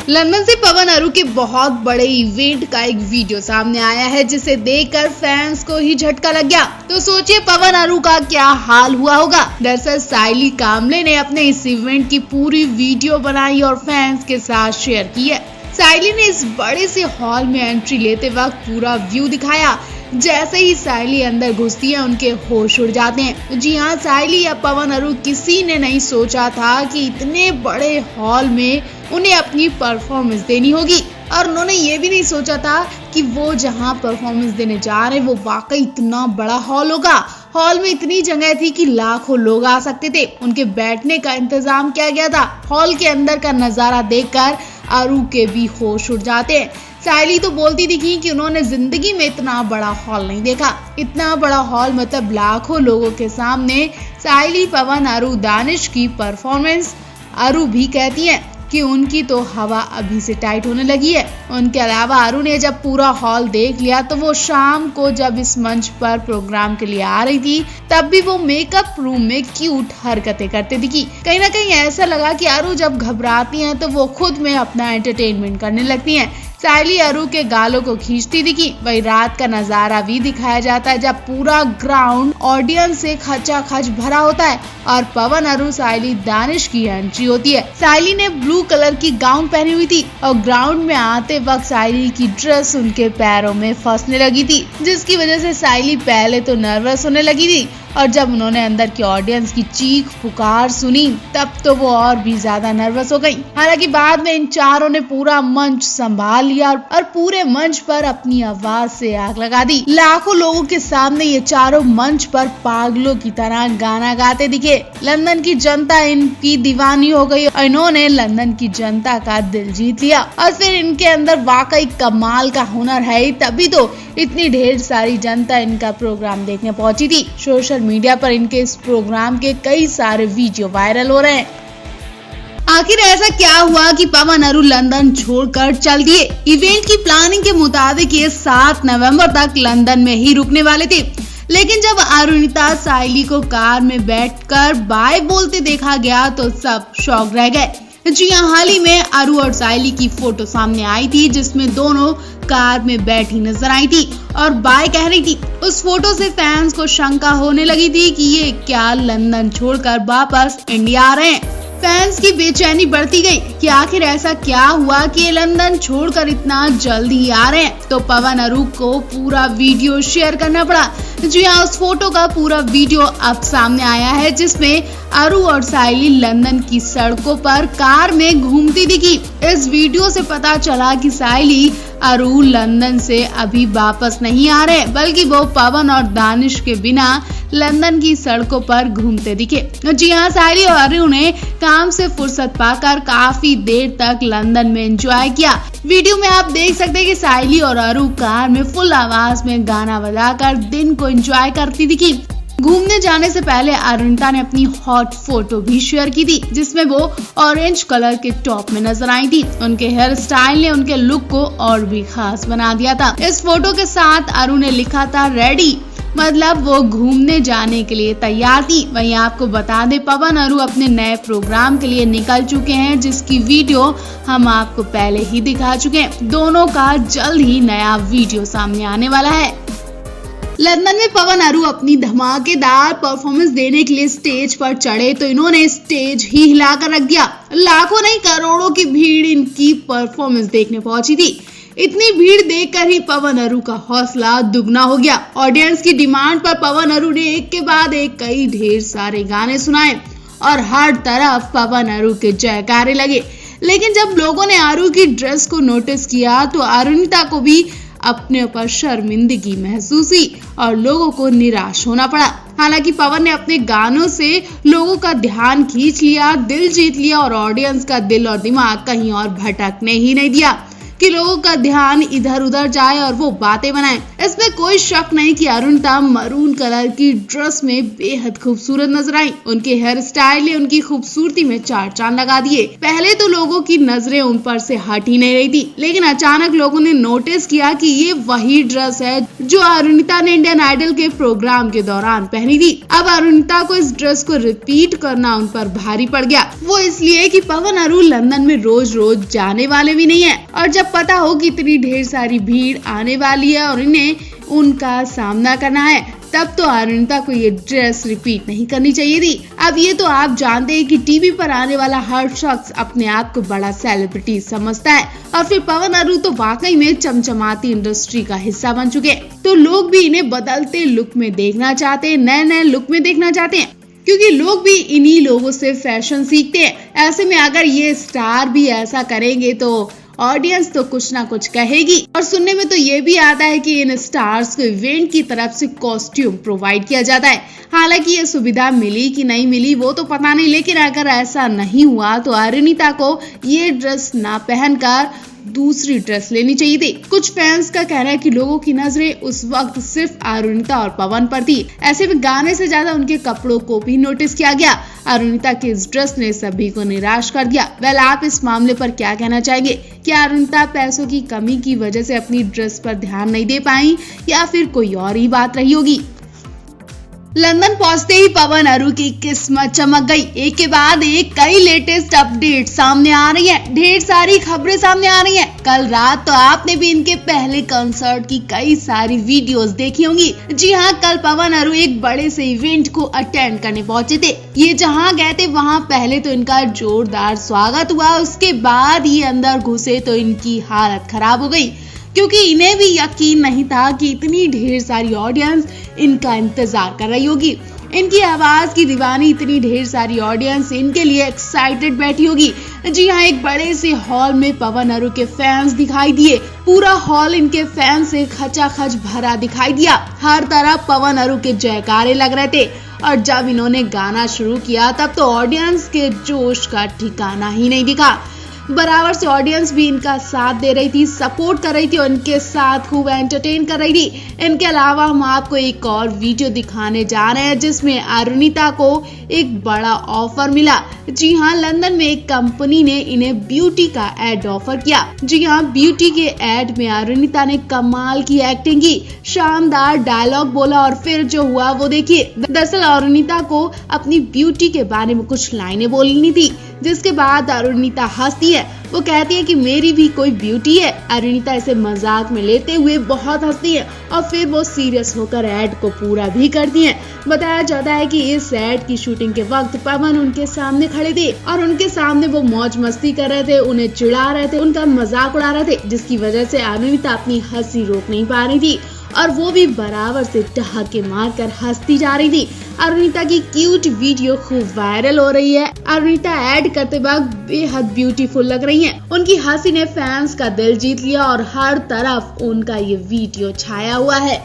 London से पवन अरू के बहुत बड़े इवेंट का एक वीडियो सामने आया है, जिसे देखकर फैंस को ही झटका लग गया। तो सोचिए पवन अरू का क्या हाल हुआ होगा। दरअसल साइली कामले ने अपने इस इवेंट की पूरी वीडियो बनाई और फैंस के साथ शेयर की है। साइली ने इस बड़े से हॉल में एंट्री लेते वक्त पूरा व्यू दिखाया। जैसे ही साइली अंदर घुसती है, उनके होश उड़ जाते हैं। जी हाँ, साइली या पवन अरू किसी ने नहीं सोचा था कि इतने बड़े हॉल में उन्हें अपनी परफॉर्मेंस देनी होगी, और उन्होंने ये भी नहीं सोचा था कि वो जहाँ परफॉर्मेंस देने जा रहे हैं वो वाकई इतना बड़ा हॉल होगा। हॉल में इतनी जगह थी कि लाखों लोग आ सकते थे। उनके बैठने का इंतजाम किया गया था। हॉल के अंदर का नजारा देखकर अरू के भी होश उड़ जाते हैं। साइली तो बोलती दिखी कि उन्होंने जिंदगी में इतना बड़ा हॉल नहीं देखा। इतना बड़ा हॉल मतलब लाखों लोगों के सामने साइली, पवन, अरू, दानिश की परफॉर्मेंस। अरू भी कहती हैं कि उनकी तो हवा अभी से टाइट होने लगी है। उनके अलावा अरू ने जब पूरा हॉल देख लिया तो वो शाम को जब इस मंच पर प्रोग्राम के लिए आ रही थी, तब भी वो मेकअप रूम में क्यूट हरकतें करते दिखी। कहीं ना कहीं ऐसा लगा कि अरू जब घबराती हैं तो वो खुद में अपना एंटरटेनमेंट करने लगती हैं। साइली अरू के गालों को खींचती दिखी। वही रात का नजारा भी दिखाया जाता है जब पूरा ग्राउंड ऑडियंस से खचाखच भरा होता है और पवन, अरू, साइली, दानिश की एंट्री होती है। साइली ने ब्लू कलर की गाउन पहनी हुई थी और ग्राउंड में आते वक्त साइली की ड्रेस उनके पैरों में फंसने लगी थी, जिसकी वजह से साइली पहले तो नर्वस होने लगी थी, और जब उन्होंने अंदर की ऑडियंस की चीख पुकार सुनी तब तो वो और भी ज्यादा नर्वस हो गई। हालांकि बाद में इन चारों ने पूरा मंच संभाल लिया और पूरे मंच पर अपनी आवाज से आग लगा दी। लाखों लोगों के सामने ये चारों मंच पर पागलों की तरह गाना गाते दिखे। लंदन की जनता इनकी दीवानी हो गई और इन्होंने लंदन की जनता का दिल जीत लिया। और फिर इनके अंदर वाकई कमाल का हुनर है, तभी तो इतनी ढेर सारी जनता इनका प्रोग्राम देखने पहुंची थी। सोशल मीडिया पर इनके इस प्रोग्राम के कई सारे वीडियो वायरल हो रहे हैं। आखिर ऐसा क्या हुआ कि पवन अरू लंदन छोड़कर चल दिए? इवेंट की प्लानिंग के मुताबिक ये 7 नवंबर तक लंदन में ही रुकने वाले थे, लेकिन जब अरुणिता साइली को कार में बैठकर बाय बोलते देखा गया तो सब शॉक रह गए। जी हाँ, हाल ही में अरू और साइली की फोटो सामने आई थी जिसमें दोनों कार में बैठी नजर आई थी और बाय कह रही थी। उस फोटो से फैंस को शंका होने लगी थी कि ये क्या लंदन छोड़कर वापस इंडिया आ रहे हैं। फैंस की बेचैनी बढ़ती गई कि आखिर ऐसा क्या हुआ कि ये लंदन छोड़कर इतना जल्दी आ रहे हैं। तो पवन अरू को पूरा वीडियो शेयर करना पड़ा। जी हाँ, उस फोटो का पूरा वीडियो अब सामने आया है जिसमें अरू और साइली लंदन की सड़कों पर कार में घूमती दिखी। इस वीडियो से पता चला कि साइली अरू लंदन से अभी वापस नहीं आ रहे, बल्कि वो पवन और दानिश के बिना लंदन की सड़कों पर घूमते दिखे। जी हाँ, साइली और अरू ने काम से फुर्सत पाकर काफी देर तक लंदन में एंजॉय किया। वीडियो में आप देख सकते हैं कि साइली और अरू कार में फुल आवाज में गाना बजाकर दिन को एंजॉय करती दिखी। घूमने जाने से पहले अरुणिता ने अपनी हॉट फोटो भी शेयर की थी जिसमें वो ऑरेंज कलर के टॉप में नजर आई थी। उनके हेयर स्टाइल ने उनके लुक को और भी खास बना दिया था। इस फोटो के साथ अरू ने लिखा था रेडी, मतलब वो घूमने जाने के लिए तैयार थी। वहीं आपको बता दें, पवन अरू अपने नए प्रोग्राम के लिए निकल चुके हैं जिसकी वीडियो हम आपको पहले ही दिखा चुके हैं। दोनों का जल्द ही नया वीडियो सामने आने वाला है। लंदन में पवन अरू अपनी धमाकेदार परफॉर्मेंस देने के लिए स्टेज पर चढ़े तो इन्होंने स्टेज ही हिलाकर रख दिया। लाखों नहीं करोड़ों की भीड़ इनकी परफॉर्मेंस देखने पहुंची थी। इतनी भीड़ देखकर ही पवन अरू का हौसला दुगना हो गया। ऑडियंस की डिमांड पर पवन अरू ने एक के बाद एक कई ढेर सारे गाने सुनाए और हर तरफ पवन अरू के जयकारे लगे। लेकिन जब लोगों ने अरू की ड्रेस को नोटिस किया तो अरुणिता को भी अपने ऊपर शर्मिंदगी महसूस हुई और लोगों को निराश होना पड़ा। हालांकि पवन ने अपने गानों से लोगों का ध्यान खींच लिया, दिल जीत लिया और ऑडियंस का दिल और दिमाग कहीं और भटकने ही नहीं दिया कि लोगों का ध्यान इधर उधर जाए और वो बातें बनाएं। इसमें कोई शक नहीं कि अरुणिता मरून कलर की ड्रेस में बेहद खूबसूरत नजर आई। उनके हेयर स्टाइल ने उनकी खूबसूरती में चार चांद लगा दिए। पहले तो लोगों की नजरें उन पर से हट ही नहीं रही थी, लेकिन अचानक लोगों ने नोटिस किया कि ये वही ड्रेस है जो अरुणिता ने इंडियन आइडल के प्रोग्राम के दौरान पहनी थी। अब अरुणिता को इस ड्रेस को रिपीट करना उन पर भारी पड़ गया। वो इसलिए कि पवन अरू लंदन में रोज रोज जाने वाले भी नहीं है, और जब पता हो कि इतनी ढेर सारी भीड़ आने वाली है और इन्हें उनका सामना करना है, तब तो अरुणिता को ये ड्रेस रिपीट नहीं करनी चाहिए थी। अब ये तो आप जानते हैं कि टीवी पर आने वाला हर शख्स अपने आप को बड़ा सेलिब्रिटी समझता है, और फिर पवन अरू तो वाकई में चमचमाती इंडस्ट्री का हिस्सा बन चुके हैं। तो लोग भी इन्हें बदलते लुक में देखना चाहते हैं, नए नए लुक में देखना चाहते हैं, क्योंकि लोग भी इन्हीं लोगों से फैशन सीखते हैं। ऐसे में अगर ये स्टार भी ऐसा करेंगे तो ऑडियंस तो कुछ ना कुछ कहेगी। और सुनने में तो ये भी आता है कि इन स्टार्स को इवेंट की तरफ से कॉस्ट्यूम प्रोवाइड किया जाता है। हालांकि ये सुविधा मिली कि नहीं मिली वो तो पता नहीं, लेकिन अगर ऐसा नहीं हुआ तो अरुणिता को ये ड्रेस ना पहनकर दूसरी ड्रेस लेनी चाहिए थी। कुछ फैंस का कहना है कि लोगों की नजरें उस वक्त सिर्फ अरुणिता और पवन पर थी। ऐसे में गाने से ज्यादा उनके कपड़ों को भी नोटिस किया गया। अरुणिता की इस ड्रेस ने सभी को निराश कर दिया। वेल, आप इस मामले पर क्या कहना चाहेंगे? क्या अरुणिता पैसों की कमी की वजह से अपनी ड्रेस पर ध्यान नहीं दे पाई, या फिर कोई और ही बात रही होगी? लंदन पहुंचते ही पवन अरू की किस्मत चमक गई। एक के बाद एक कई लेटेस्ट अपडेट सामने आ रही हैं, ढेर सारी खबरें सामने आ रही हैं। कल रात तो आपने भी इनके पहले कंसर्ट की कई सारी वीडियोस देखी होंगी। जी हाँ, कल पवन अरू एक बड़े से इवेंट को अटेंड करने पहुंचे थे। ये जहाँ गए थे वहाँ पहले तो इनका जोरदार स्वागत हुआ, उसके बाद ये अंदर घुसे तो इनकी हालत खराब हो गई, क्योंकि इन्हें भी यकीन नहीं था कि इतनी ढेर सारी ऑडियंस इनका इंतजार कर रही होगी। इनकी आवाज की दीवानी इतनी ढेर सारी ऑडियंस इनके लिए एक्साइटेड बैठी होगी। जी हाँ, एक बड़े से हॉल में पवन अरू के फैंस दिखाई दिए। पूरा हॉल इनके फैंस से खचाखच भरा दिखाई दिया। हर तरफ पवन अरू के जयकारे लग रहे थे, और जब इन्होंने गाना शुरू किया तब तो ऑडियंस के जोश का ठिकाना ही नहीं दिखा। बराबर से ऑडियंस भी इनका साथ दे रही थी, सपोर्ट कर रही थी और इनके साथ खूब एंटरटेन कर रही थी। इनके अलावा हम आपको एक और वीडियो दिखाने जा रहे हैं जिसमें अरुणिता को एक बड़ा ऑफर मिला। जी हाँ, लंदन में एक कंपनी ने इन्हें ब्यूटी का एड ऑफर किया। जी हाँ, ब्यूटी के एड में अरुणिता ने कमाल की एक्टिंग की, शानदार डायलॉग बोला, और फिर जो हुआ वो देखिए। दरअसल अरुणिता को अपनी ब्यूटी के बारे में कुछ लाइनें बोलनी थी, जिसके बाद अरुणिता हंसती है। वो कहती है कि मेरी भी कोई ब्यूटी है। अरुणिता इसे मजाक में लेते हुए बहुत हंसती है, और फिर वो सीरियस होकर एड को पूरा भी करती है। बताया जाता है कि इस एड की शूटिंग के वक्त पवन उनके सामने खड़े थे, और उनके सामने वो मौज मस्ती कर रहे थे, उन्हें चिढ़ा रहे थे, उनका मजाक उड़ा रहे थे, जिसकी वजह से अरुणिता अपनी हंसी रोक नहीं पा रही थी, और वो भी बराबर से ठहाके मारकर हंसती जा रही थी। अरुणिता की क्यूट वीडियो खूब वायरल हो रही है। अरुणिता ऐड करते वक्त बेहद ब्यूटीफुल लग रही हैं। उनकी हंसी ने फैंस का दिल जीत लिया और हर तरफ उनका ये वीडियो छाया हुआ है।